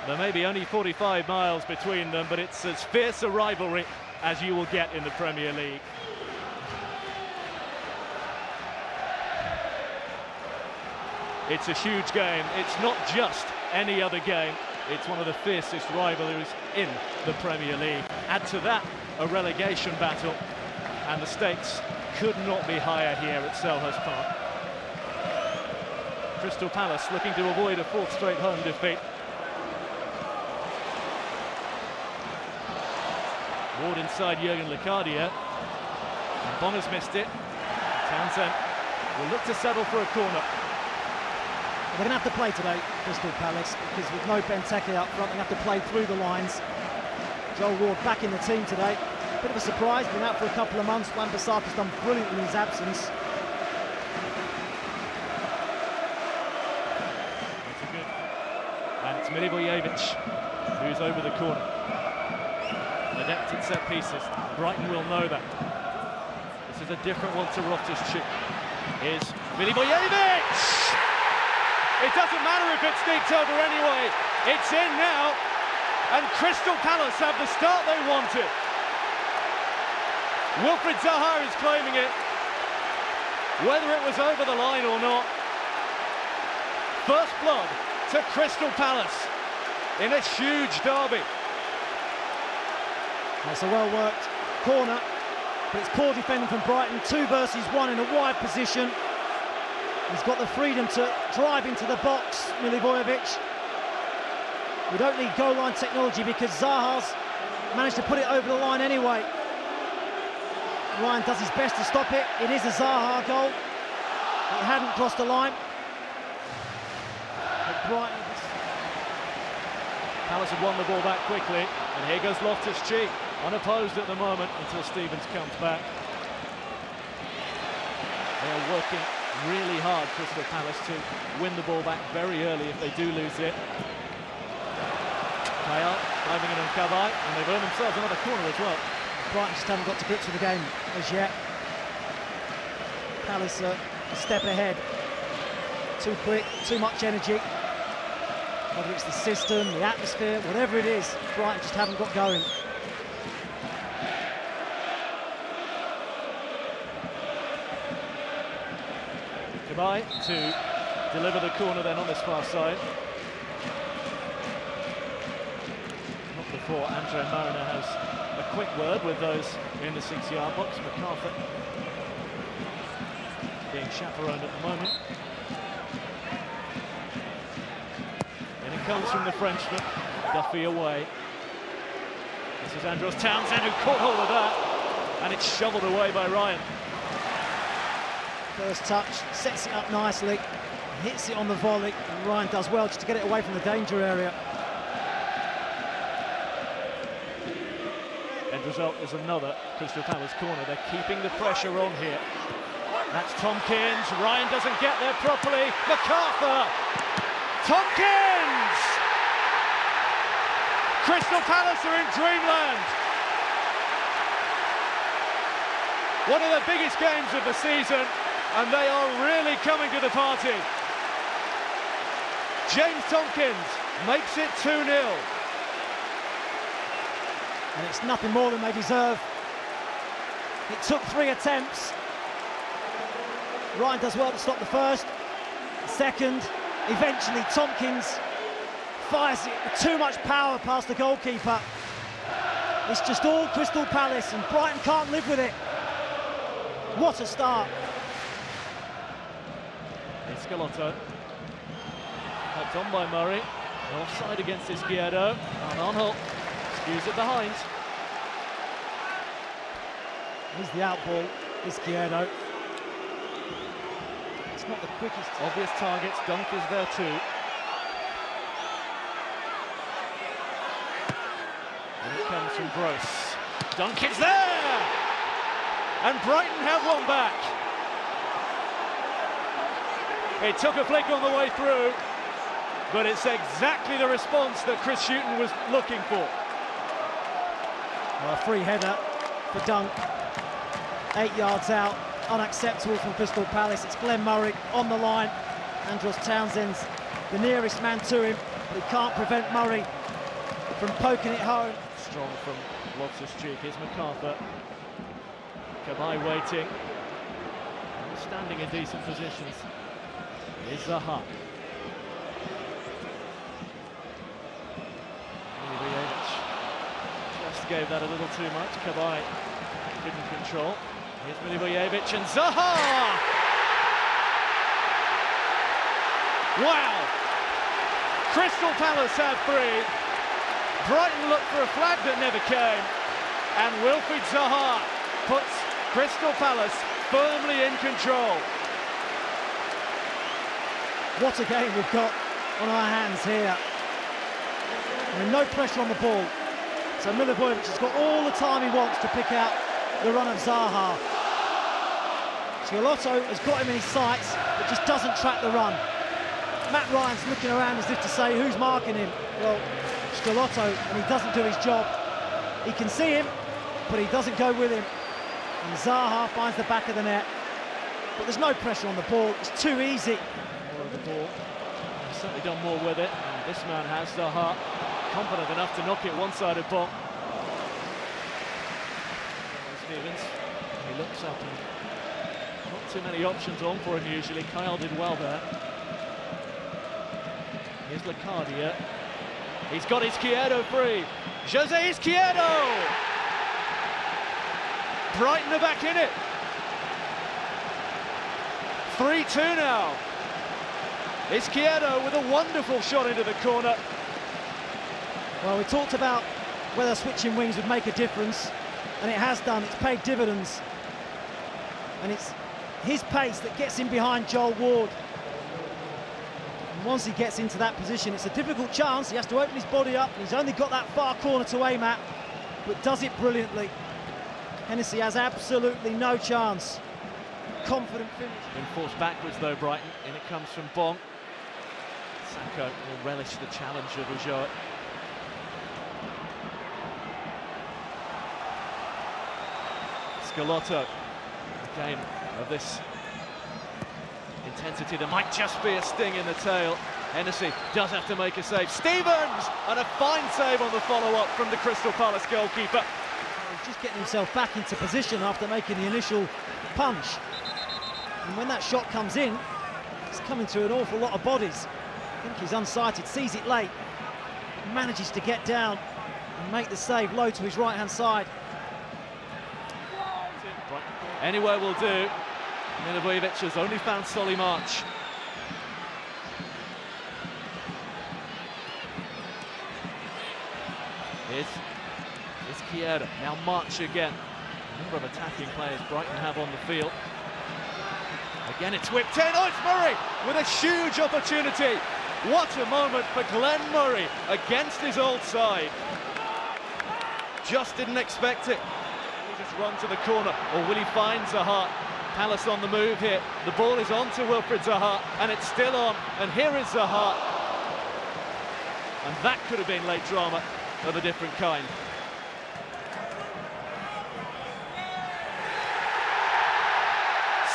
There may be only 45 miles between them, but it's as fierce a rivalry as you will get in the Premier League. It's a huge game. It's not just any other game. It's one of the fiercest rivalries in the Premier League. Add to that a relegation battle, and the stakes could not be higher here at Selhurst Park. Crystal Palace looking to avoid a fourth straight home defeat. Ward inside Jurgen Nketiah. Bonner's missed it. Townsend will look to settle for a corner. They're going to have to play today, Crystal Palace, because with no Nketiah up front, they have to play through the lines. Joel Ward back in the team today. Bit of a surprise, been out for a couple of months. Wan-Bissaka's done brilliant in his absence. That's good. And it's Milivojevic who's over the corner. Adept at set pieces. Brighton will know that. This is a different one to Loftus-Cheek. Here's Milivojevic! It doesn't matter if it sneaks over anyway. It's in now, and Crystal Palace have the start they wanted. Wilfried Zaha is claiming it, whether it was over the line or not. First blood to Crystal Palace in a huge derby. It's a well-worked corner, but it's poor defending from Brighton. 2 versus 1 in a wide position. He's got the freedom to drive into the box, Milivojevic. We don't need goal line technology because Zaha's managed to put it over the line anyway. Ryan does his best to stop it. It is a Zaha goal. It hadn't crossed the line. But Brighton... Palace have won the ball back quickly, and here goes Loftus-Cheek, unopposed at the moment until Stevens comes back. They are working really hard, Crystal Palace, to win the ball back very early if they do lose it. Kayal diving in on Guehi, and they've earned themselves another corner as well. Brighton just haven't got to grips with the game as yet. Palace a step ahead. Too quick, too much energy. Whether it's the system, the atmosphere, whatever it is, Brighton just haven't got going. Guehi to deliver the corner then on this far side. Not before Andre Mariner has a quick word with those in the 6-yard box. MacArthur being chaperoned at the moment. And it comes from the Frenchman, Duffy away. This is Andros Townsend who caught hold of that, and it's shoveled away by Ryan. First touch, sets it up nicely, hits it on the volley, and Ryan does well just to get it away from the danger area. End result is another Crystal Palace corner. They're keeping the pressure on here. That's Tomkins. Ryan doesn't get there properly. MacArthur. Tomkins! Crystal Palace are in dreamland. One of the biggest games of the season, and they are really coming to the party. James Tomkins makes it 2-0. And it's nothing more than they deserve. It took 3 attempts. Ryan does well to stop the first. Second, eventually Tomkins fires it with too much power past the goalkeeper. It's just all Crystal Palace, and Brighton can't live with it. What a start. Izquierdo. Helped on by Murray. Offside against Izquierdo. And on Hull. Skews it behind. Here's the outball, Izquierdo. It's not the quickest. Obvious targets, Dunk is there too. And it comes from Gross. Dunk is there! And Brighton have one back. It took a flick on the way through, but it's exactly the response that Chris Hughton was looking for. Well, a free header for Dunk. 8 yards out, unacceptable from Crystal Palace. It's Glenn Murray on the line. Andros Townsend's the nearest man to him, but he can't prevent Murray from poking it home. Strong from Loftus-Cheek. Here's MacArthur. Guehi waiting. Standing in decent positions. Here's Zaha. Just gave that a little too much. Guehi couldn't control. Here's Milivojevic and Zaha! Wow! Crystal Palace had 3. Brighton looked for a flag that never came. And Wilfried Zaha puts Crystal Palace firmly in control. What a game we've got on our hands here. I mean, no pressure on the ball. So Milivojevic has got all the time he wants to pick out the run of Zaha. Izquierdo has got him in his sights, but just doesn't track the run. Matt Ryan's looking around as if to say, who's marking him? Well, Izquierdo, and he doesn't do his job. He can see him, but he doesn't go with him. And Zaha finds the back of the net. But there's no pressure on the ball, it's too easy. More of the ball. He's certainly done more with it. And this man has Zaha, confident enough to knock it one-sided ball. Stevens, he looks up and not too many options on for him usually. Kyle did well there. Here's Nketiah. He's got Izquierdo free. Jose Izquierdo! Brighton are back in it. 3-2 now. Izquierdo with a wonderful shot into the corner. Well, we talked about whether switching wings would make a difference, and it has done. It's paid dividends. And it's his pace that gets him behind Joel Ward. And once he gets into that position, it's a difficult chance. He has to open his body up, and he's only got that far corner to aim at, but does it brilliantly. Hennessy has absolutely no chance. Confident finish. Been forced backwards though, Brighton. In it comes from Bong. Sacco will relish the challenge of Ujot. Scalotto, a game of this intensity. There might just be a sting in the tail. Hennessy does have to make a save. Stevens! And a fine save on the follow-up from the Crystal Palace goalkeeper. He's just getting himself back into position after making the initial punch. And when that shot comes in, it's coming through an awful lot of bodies. I think he's unsighted, sees it late, manages to get down and make the save low to his right-hand side. Anywhere will do. Milivojevic has only found Solly March. Here's Izquierdo. Now March again. A number of attacking players Brighton have on the field. Again, it's whipped in. Oh, it's Murray with a huge opportunity. What a moment for Glenn Murray against his old side. Just didn't expect it. He'll just run to the corner, or will he find Zaha? Palace on the move here. The ball is on to Wilfried Zaha, and it's still on. And here is Zaha. And that could have been late drama of a different kind.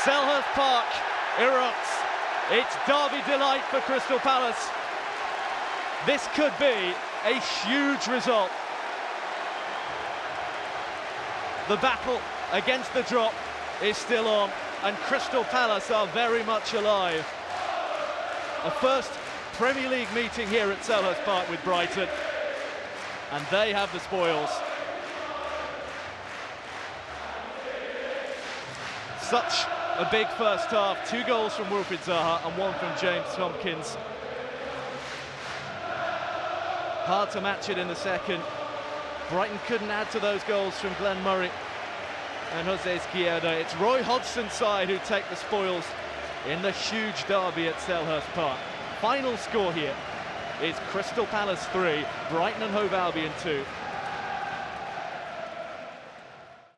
Selhurst Park erupts. It's derby delight for Crystal Palace. This could be a huge result. The battle against the drop is still on, and Crystal Palace are very much alive. A first Premier League meeting here at Selhurst Park with Brighton, and they have the spoils. Such a big first half. 2 goals from Wilfried Zaha and 1 from James Tomkins. Hard to match it in the second. Brighton couldn't add to those goals from Glenn Murray and Jose Izquierdo. It's Roy Hodgson's side who take the spoils in the huge derby at Selhurst Park. Final score here is Crystal Palace 3, Brighton and Hove Albion 2.